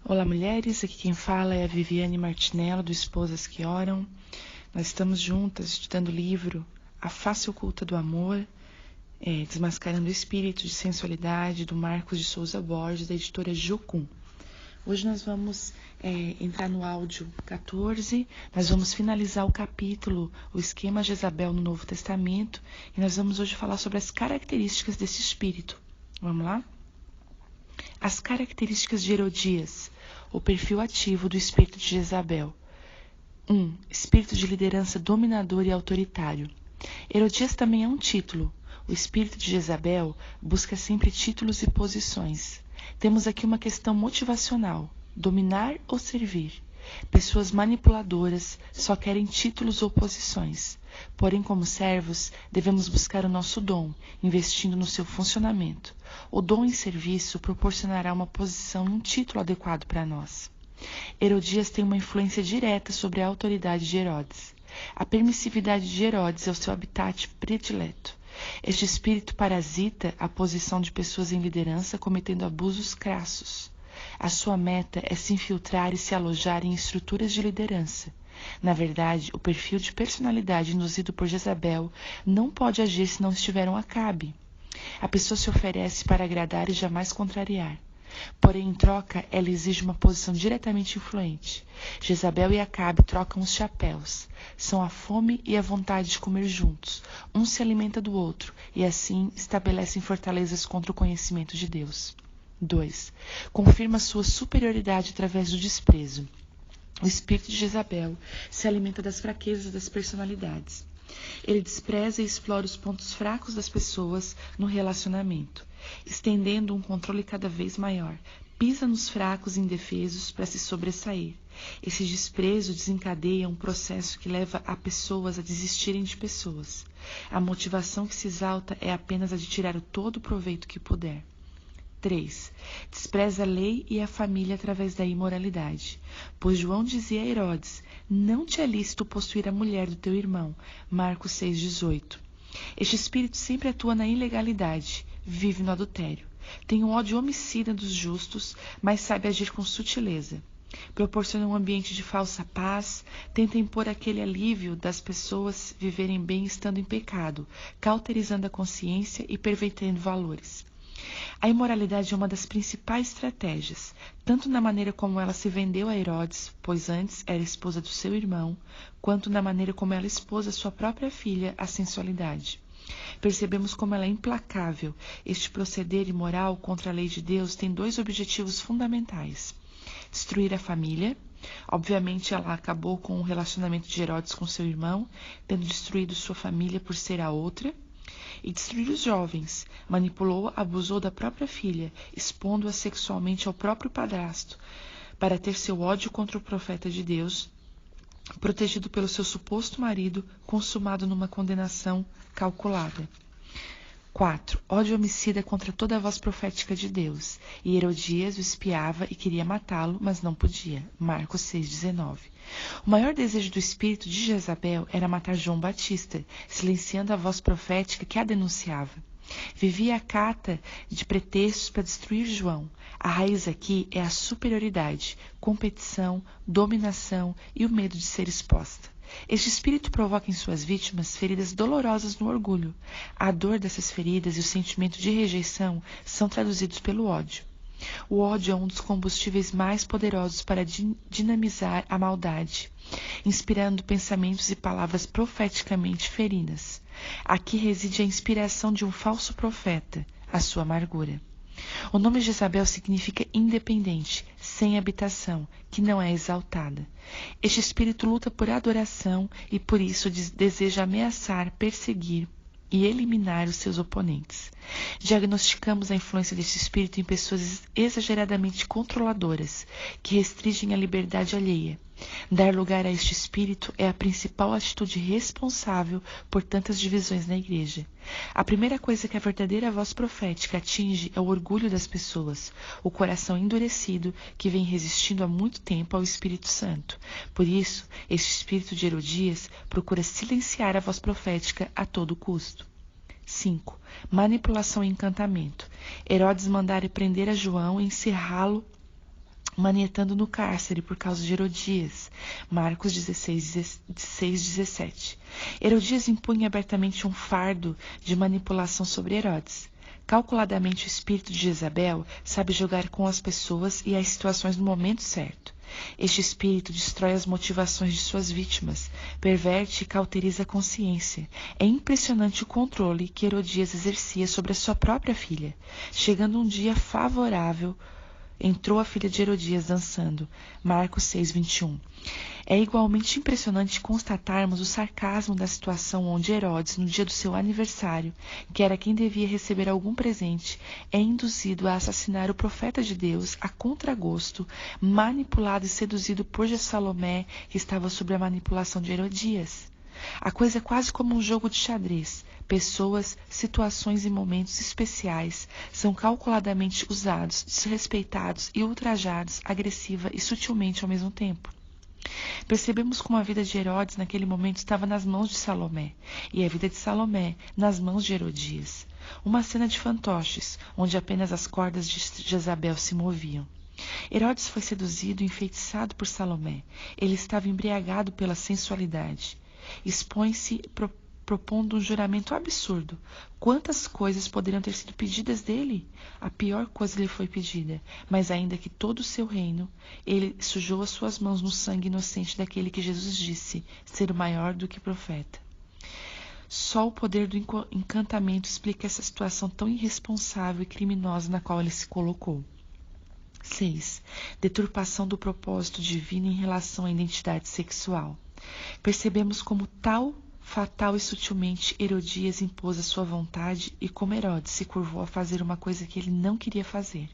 Olá, mulheres. Aqui quem fala é a Viviane Martinello, do Esposas que Oram. Nós estamos juntas estudando o livro A Face Oculta do Amor, Desmascarando o Espírito de Sensualidade, do Marcos de Souza Borges, da editora Jocum. Hoje nós vamos entrar no áudio 14, nós vamos finalizar o capítulo, o esquema Jezabel no Novo Testamento, e nós vamos hoje falar sobre as características desse espírito. Vamos lá? As características de Herodias, o perfil ativo do espírito de Jezabel. 1. Espírito de liderança dominador e autoritário. Herodias também é um título. O espírito de Jezabel busca sempre títulos e posições. Temos aqui uma questão motivacional: dominar ou servir. Pessoas manipuladoras só querem títulos ou posições. Porém, como servos, devemos buscar o nosso dom, investindo no seu funcionamento. O dom em serviço proporcionará uma posição e um título adequado para nós. Herodias tem uma influência direta sobre a autoridade de Herodes. A permissividade de Herodes é o seu habitat predileto. Este espírito parasita a posição de pessoas em liderança, cometendo abusos crassos. A sua meta é se infiltrar e se alojar em estruturas de liderança. Na verdade, o perfil de personalidade induzido por Jezabel não pode agir se não estiver um Acabe. A pessoa se oferece para agradar e jamais contrariar. Porém, em troca, ela exige uma posição diretamente influente. Jezabel e Acabe trocam os chapéus. São a fome e a vontade de comer juntos. Um se alimenta do outro e, assim, estabelecem fortalezas contra o conhecimento de Deus. 2. Confirma sua superioridade através do desprezo. O espírito de Jezabel se alimenta das fraquezas das personalidades. Ele despreza e explora os pontos fracos das pessoas no relacionamento, estendendo um controle cada vez maior. Pisa nos fracos e indefesos para se sobressair. Esse desprezo desencadeia um processo que leva a pessoas a desistirem de pessoas. A motivação que se exalta é apenas a de tirar todo o proveito que puder. 3. Despreza a lei e a família através da imoralidade. Pois João dizia a Herodes: não te é lícito possuir a mulher do teu irmão. Marcos 6,18. Este espírito sempre atua na ilegalidade, vive no adultério. Tem um ódio homicida dos justos, mas sabe agir com sutileza. Proporciona um ambiente de falsa paz, tenta impor aquele alívio das pessoas viverem bem estando em pecado, cauterizando a consciência e pervertendo valores. A imoralidade é uma das principais estratégias, tanto na maneira como ela se vendeu a Herodes, pois antes era esposa do seu irmão, quanto na maneira como ela expôs a sua própria filha à sensualidade. Percebemos como ela é implacável. Este proceder imoral contra a lei de Deus tem dois objetivos fundamentais: destruir a família. Obviamente, ela acabou com o relacionamento de Herodes com seu irmão, tendo destruído sua família por ser a outra. E destruir os jovens. Manipulou, abusou da própria filha, expondo-a sexualmente ao próprio padrasto, para ter seu ódio contra o profeta de Deus, protegido pelo seu suposto marido, consumado numa condenação calculada. 4. Ódio homicida contra toda a voz profética de Deus. E Herodias o espiava e queria matá-lo, mas não podia. Marcos 6,19. O maior desejo do espírito de Jezabel era matar João Batista, silenciando a voz profética que a denunciava. Vivia a cata de pretextos para destruir João. A raiz aqui é a superioridade, competição, dominação e o medo de ser exposta. Este espírito provoca em suas vítimas feridas dolorosas no orgulho. A dor dessas feridas e o sentimento de rejeição são traduzidos pelo ódio. O ódio é um dos combustíveis mais poderosos para dinamizar a maldade, inspirando pensamentos e palavras profeticamente feridas. Aqui reside a inspiração de um falso profeta, a sua amargura. O nome Jezabel significa independente, sem habitação, que não é exaltada. Este espírito luta por adoração e por isso deseja ameaçar, perseguir e eliminar os seus oponentes. Diagnosticamos a influência deste espírito em pessoas exageradamente controladoras, que restringem a liberdade alheia. Dar lugar a este espírito é a principal atitude responsável por tantas divisões na igreja. A primeira coisa que a verdadeira voz profética atinge é o orgulho das pessoas, o coração endurecido que vem resistindo há muito tempo ao Espírito Santo. Por isso, este espírito de Herodias procura silenciar a voz profética a todo custo. 5. Manipulação e encantamento. Herodes mandara prender a João e encerrá-lo manietando no cárcere por causa de Herodias. Marcos 16:17. Herodias impunha abertamente um fardo de manipulação sobre Herodes. Calculadamente, o espírito de Jezabel sabe jogar com as pessoas e as situações no momento certo. Este espírito destrói as motivações de suas vítimas, perverte e cauteriza a consciência. É impressionante o controle que Herodias exercia sobre a sua própria filha. Chegando um dia favorável, entrou a filha de Herodias dançando. Marcos 6:21. É igualmente impressionante constatarmos o sarcasmo da situação onde Herodes, no dia do seu aniversário, que era quem devia receber algum presente, é induzido a assassinar o profeta de Deus a contragosto, manipulado e seduzido por Salomé, que estava sob a manipulação de Herodias. A coisa é quase como um jogo de xadrez. Pessoas, situações e momentos especiais são calculadamente usados, desrespeitados e ultrajados, agressiva e sutilmente ao mesmo tempo. Percebemos como a vida de Herodes naquele momento estava nas mãos de Salomé, e a vida de Salomé nas mãos de Herodias. Uma cena de fantoches, onde apenas as cordas de Jezabel se moviam. Herodes foi seduzido e enfeitiçado por Salomé. Ele estava embriagado pela sensualidade. Expõe-se propondo um juramento absurdo. Quantas coisas poderiam ter sido pedidas dele? A pior coisa lhe foi pedida, mas ainda que todo o seu reino, ele sujou as suas mãos no sangue inocente daquele que Jesus disse ser maior do que profeta. Só o poder do encantamento explica essa situação tão irresponsável e criminosa na qual ele se colocou. 6. Deturpação do propósito divino em relação à identidade sexual. Percebemos como fatal e sutilmente Herodias impôs a sua vontade e como Herodes se curvou a fazer uma coisa que ele não queria fazer.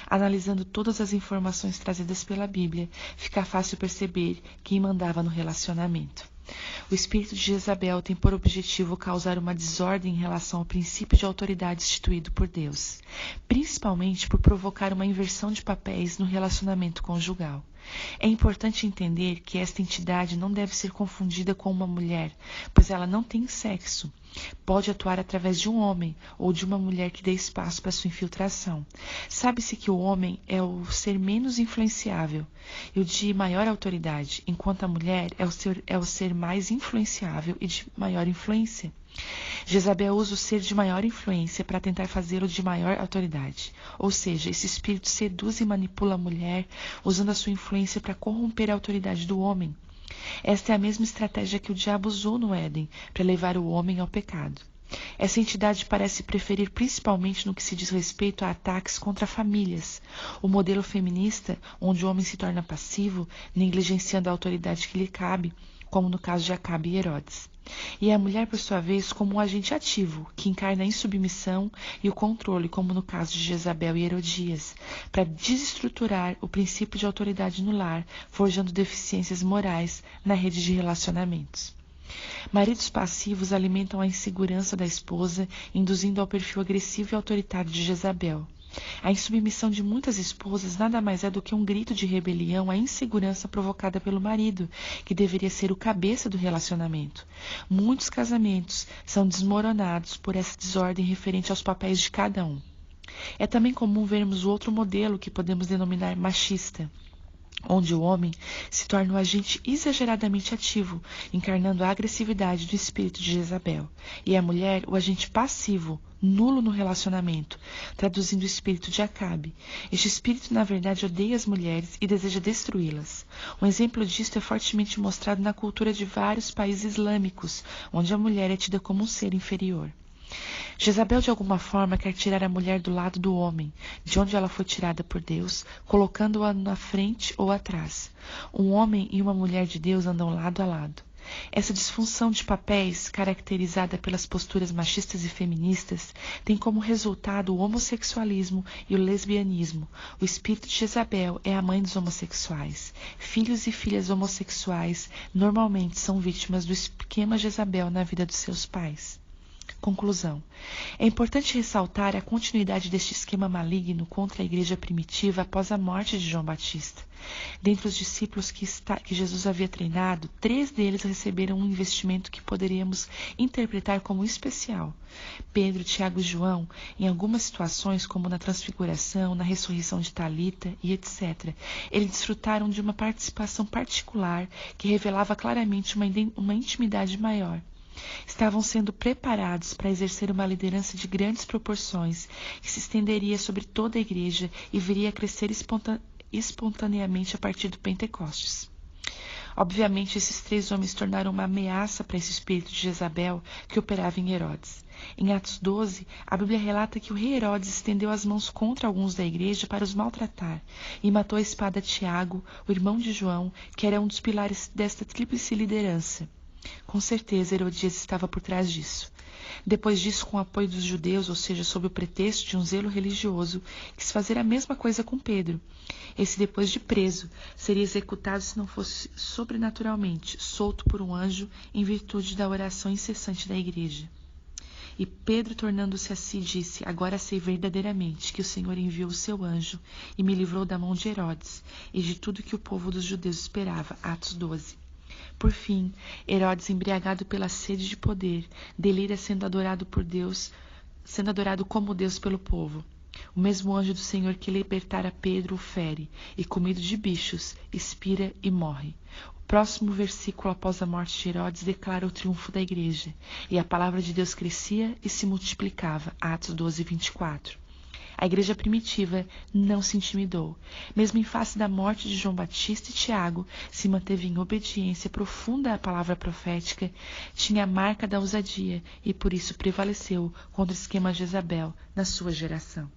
Analisando todas as informações trazidas pela Bíblia, fica fácil perceber quem mandava no relacionamento. O espírito de Jezabel tem por objetivo causar uma desordem em relação ao princípio de autoridade instituído por Deus, principalmente por provocar uma inversão de papéis no relacionamento conjugal. É importante entender que esta entidade não deve ser confundida com uma mulher, pois ela não tem sexo. Pode atuar através de um homem ou de uma mulher que dê espaço para sua infiltração. Sabe-se que o homem é o ser menos influenciável e o de maior autoridade, enquanto a mulher é o ser mais influenciável e de maior influência. Jezabel usa o ser de maior influência para tentar fazê-lo de maior autoridade. Ou seja, esse espírito seduz e manipula a mulher, usando a sua influência para corromper a autoridade do homem. Esta é a mesma estratégia que o diabo usou no Éden, para levar o homem ao pecado. Essa entidade parece preferir principalmente no que se diz respeito a ataques contra famílias. O modelo feminista, onde o homem se torna passivo, negligenciando a autoridade que lhe cabe, como no caso de Acabe e Herodes. E a mulher, por sua vez, como um agente ativo, que encarna a insubmissão e o controle, como no caso de Jezabel e Herodias, para desestruturar o princípio de autoridade no lar, forjando deficiências morais na rede de relacionamentos. Maridos passivos alimentam a insegurança da esposa, induzindo ao perfil agressivo e autoritário de Jezabel. A insubmissão de muitas esposas nada mais é do que um grito de rebelião à insegurança provocada pelo marido, que deveria ser o cabeça do relacionamento. Muitos casamentos são desmoronados por essa desordem referente aos papéis de cada um. É também comum vermos o outro modelo que podemos denominar machista, onde o homem se torna um agente exageradamente ativo, encarnando a agressividade do espírito de Jezabel, e a mulher o agente passivo, nulo no relacionamento, traduzindo o espírito de Acabe. Este espírito, na verdade, odeia as mulheres e deseja destruí-las. Um exemplo disto é fortemente mostrado na cultura de vários países islâmicos, onde a mulher é tida como um ser inferior. Jezabel, de alguma forma, quer tirar a mulher do lado do homem, de onde ela foi tirada por Deus, colocando-a na frente ou atrás. Um homem e uma mulher de Deus andam lado a lado. Essa disfunção de papéis, caracterizada pelas posturas machistas e feministas, tem como resultado o homossexualismo e o lesbianismo. O espírito de Jezabel é a mãe dos homossexuais. Filhos e filhas homossexuais normalmente são vítimas do esquema Jezabel na vida dos seus pais. Conclusão. É importante ressaltar a continuidade deste esquema maligno contra a igreja primitiva após a morte de João Batista. Dentre os discípulos que Jesus havia treinado, 3 deles receberam um investimento que poderíamos interpretar como especial. Pedro, Tiago e João, em algumas situações, como na transfiguração, na ressurreição de Talita e etc., eles desfrutaram de uma participação particular que revelava claramente uma intimidade maior. Estavam sendo preparados para exercer uma liderança de grandes proporções, que se estenderia sobre toda a igreja e viria a crescer espontaneamente a partir do Pentecostes. Obviamente, esses 3 homens tornaram uma ameaça para esse espírito de Jezabel que operava em Herodes. Em Atos 12, a Bíblia relata que o rei Herodes estendeu as mãos contra alguns da igreja para os maltratar e matou a espada Tiago, o irmão de João, que era um dos pilares desta tríplice liderança. Com certeza, Herodias estava por trás disso. Depois disso, com o apoio dos judeus, ou seja, sob o pretexto de um zelo religioso, quis fazer a mesma coisa com Pedro. Esse, depois de preso, seria executado se não fosse sobrenaturalmente solto por um anjo em virtude da oração incessante da igreja. E Pedro, tornando-se a si, disse: Agora sei verdadeiramente que o Senhor enviou o seu anjo e me livrou da mão de Herodes e de tudo que o povo dos judeus esperava. Atos 12. Por fim, Herodes, embriagado pela sede de poder, delira sendo adorado por Deus, sendo adorado como Deus pelo povo. O mesmo anjo do Senhor que libertara Pedro o fere, e comido de bichos, expira e morre. O próximo versículo após a morte de Herodes declara o triunfo da igreja, e a palavra de Deus crescia e se multiplicava. Atos 12, 24. A igreja primitiva não se intimidou. Mesmo em face da morte de João Batista e Tiago, se manteve em obediência profunda à palavra profética, tinha a marca da ousadia e por isso prevaleceu contra o esquema de Jezabel na sua geração.